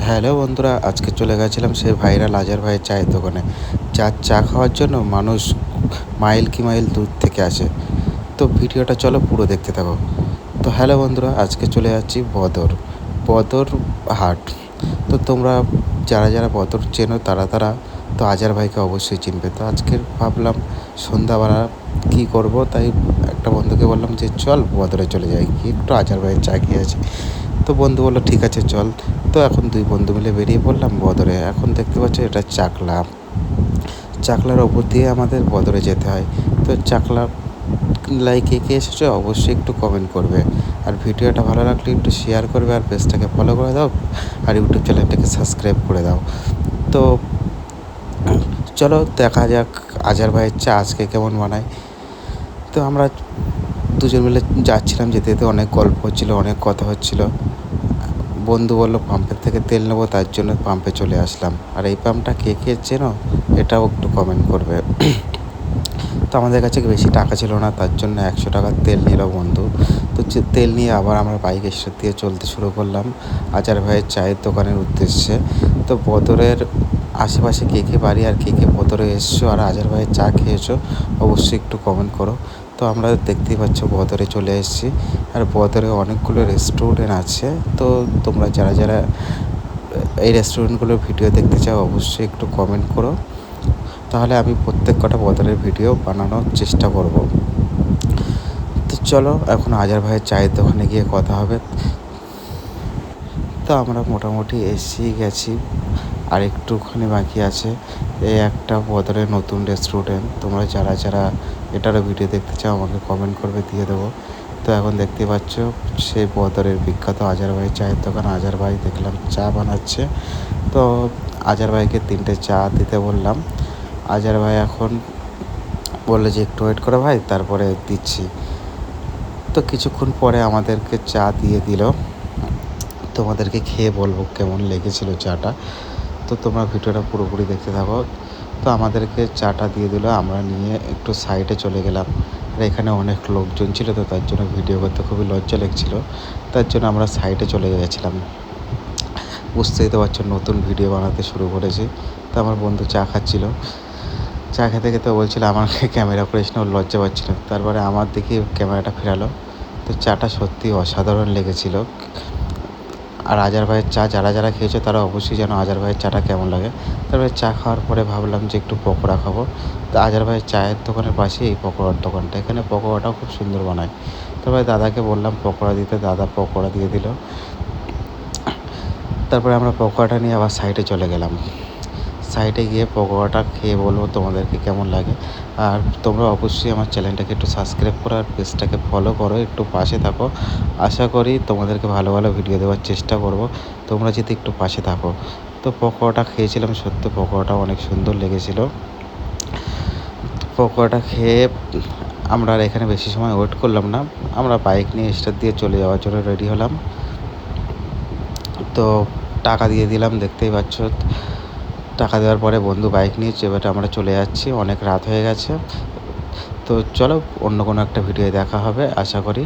Hello বন্ধুরা, আজকে চলে গেছিলাম সেই ভাইরাল আজার ভাইয়ের চায়ের দোকানে। যার চা খাওয়ার জন্য মানুষ মাইল কি মাইল দূর থেকে আসে। তো ভিডিওটা চলো পুরো দেখতে থাকো। তো হ্যালো বন্ধুরা, আজকে চলে যাচ্ছি বদর হাট। তো তোমরা যারা যারা বদর চেনো তারা তো আজার ভাইকে অবশ্যই চিনবে। তো আজকে ভাবলাম সন্ধ্যাবেলা কী করব, তাই একটা বন্ধুকে বললাম যে চল বদরে চলে যাই, কি একটু আজার ভাইয়ের চা খেয়েছি। তো বন্ধু বললো ঠিক আছে চল। তো এখন দুই বন্ধু মিলে বেরিয়ে পড়লাম বদরে। এখন দেখতে পাচ্ছ এটা চাকলার ওপর দিয়ে আমাদের বদরে যেতে হয়। তো চাকলা কে কে এসেছো অবশ্যই একটু কমেন্ট করবে, আর ভিডিওটা ভালো লাগলে একটু শেয়ার করবে, আর পেজটাকে ফলো করে দাও, আর ইউটিউব চ্যানেলটাকে সাবস্ক্রাইব করে দাও। তো চলো দেখা যাক আজার ভাইয়ের চা আজকে কেমন বানায়। তো আমরা দুজন মিলে যাচ্ছিলাম, যেতে যেতে অনেক গল্প হচ্ছিলো, অনেক কথা হচ্ছিলো। বন্ধু বললো পাম্পের থেকে তেল নেবো, তার জন্য পাম্পে চলে আসলাম। আর এই পাম্পটা কে কে চেনো এটাও একটু কমেন্ট করবে। তো আমাদের কাছে বেশি টাকা ছিল না, তার জন্য 100 টাকার তেল নিল বন্ধু। তো তেল নিয়ে আবার আমরা বাইক স্টার্ট দিয়ে চলতে শুরু করলাম আজার ভাইয়ের চায়ের দোকানের উদ্দেশ্যে। তো বদরের আশেপাশে কে কে বাড়ি আর কে কে বদরে এসছো আর আজার ভাইয়ের চা খেয়েছো অবশ্যই একটু কমেন্ট করো। তো আমরা দেখতেই পাচ্ছ বদরে চলে এসেছি, আর বদরে অনেকগুলো রেস্টুরেন্ট আছে। তো তোমরা যারা যারা এই রেস্টুরেন্টগুলোর ভিডিও দেখতে চাও অবশ্যই একটু কমেন্ট করো, তাহলে আমি প্রত্যেক কটা বদলের ভিডিও বানানোর চেষ্টা করব। তো চলো এখন আজার ভাইয়ের চায়ের দোকানে গিয়ে কথা হবে। তো আমরা মোটামুটি এসেই গেছি, আর একটুখানি বাকি আছে। এই একটা বদলের নতুন রেস্টুরেন্ট, তোমরা যারা যারা এটারও ভিডিও দেখতে চাও আমাকে কমেন্ট করবে, দিয়ে দেবো। তো এখন দেখতে পাচ্ছ সেই বদরের বিখ্যাত আজার ভাইয়ের চায়ের দোকান। আজার ভাই দেখলাম চা বানাচ্ছে। তো আজার ভাইকে 3টে চা দিতে বললাম। আজার ভাই এখন বললো যে একটু ওয়েট করো ভাই, তারপরে দিচ্ছি। তো কিছুক্ষণ পরে আমাদেরকে চা দিয়ে দিল। তোমাদেরকে খেয়ে বলবো কেমন লেগেছিল চাটা। তো তোমরা ভিডিওটা পুরোপুরি দেখতে থাকো। তো আমাদেরকে চাটা দিয়ে দিল, আমরা নিয়ে একটু সাইডে চলে গেলাম। আর এখানে অনেক লোকজন ছিল, তো তার জন্য ভিডিও করতে খুবই লজ্জা লাগছিলো। তার জন্য আমরা সাইডে চলে গেছিলাম। বুঝতেই তো পারছো নতুন ভিডিও বানাতে শুরু করেছি। তো আমার বন্ধু চা খাচ্ছিল, চা খেতে খেতে বলছিল আমাকে ক্যামেরা করিস না, ওর লজ্জা পাচ্ছিল। তারপরে আমার দিকে ক্যামেরাটা ফেরালো। তো চাটা সত্যি অসাধারণ লেগেছিল। আর আজার ভাইয়ের চা যারা যারা খেয়েছো তারা অবশ্যই জানো আজার ভাইয়ের চাটা কেমন লাগে। তারপরে চা খাওয়ার পরে ভাবলাম যে একটু পকোড়া খাবো। তো আজার ভাইয়ের চায়ের দোকানের পাশেই এই পকোড়ার দোকানটা, এখানে পকোড়াটাও খুব সুন্দর বানায়। তারপরে দাদাকে বললাম পকোড়া দিতে, দাদা পকোড়া দিয়ে দিল। তারপরে আমরা পকোড়াটা নিয়ে আবার সাইডে চলে গেলাম। সাইডে গিয়ে পকোড়াটা খেয়ে বলবো তোমাদেরকে কেমন লাগে। আর তোমরা অবশ্যই আমার চ্যানেলটাকে একটু সাবস্ক্রাইব করো, আর পেজটাকে ফলো করো, একটু পাশে থাকো। আশা করি তোমাদেরকে ভালো ভালো ভিডিও দেওয়ার চেষ্টা করব, তোমরা যদি একটু পাশে থাকো। তো পকোড়াটা খেয়েছিলাম, সত্যি পকোড়াটা অনেক সুন্দর লেগেছিল। পকোড়াটা খেয়ে আমরা আর এখানে বেশি সময় ওয়েট করলাম না, আমরা বাইক নিয়ে স্টার্ট দিয়ে চলে যাওয়ার জন্য রেডি হলাম। তো টাকা দিয়ে দিলাম, দেখতেই পাচ্ছ। টাকা দেওয়ার পরে বন্ধু বাইক নিয়ে এবার আমরা চলে যাচ্ছি, অনেক রাত হয়ে গেছে। তো চলো অন্য কোনো একটা ভিডিও দেখা হবে আশা করি।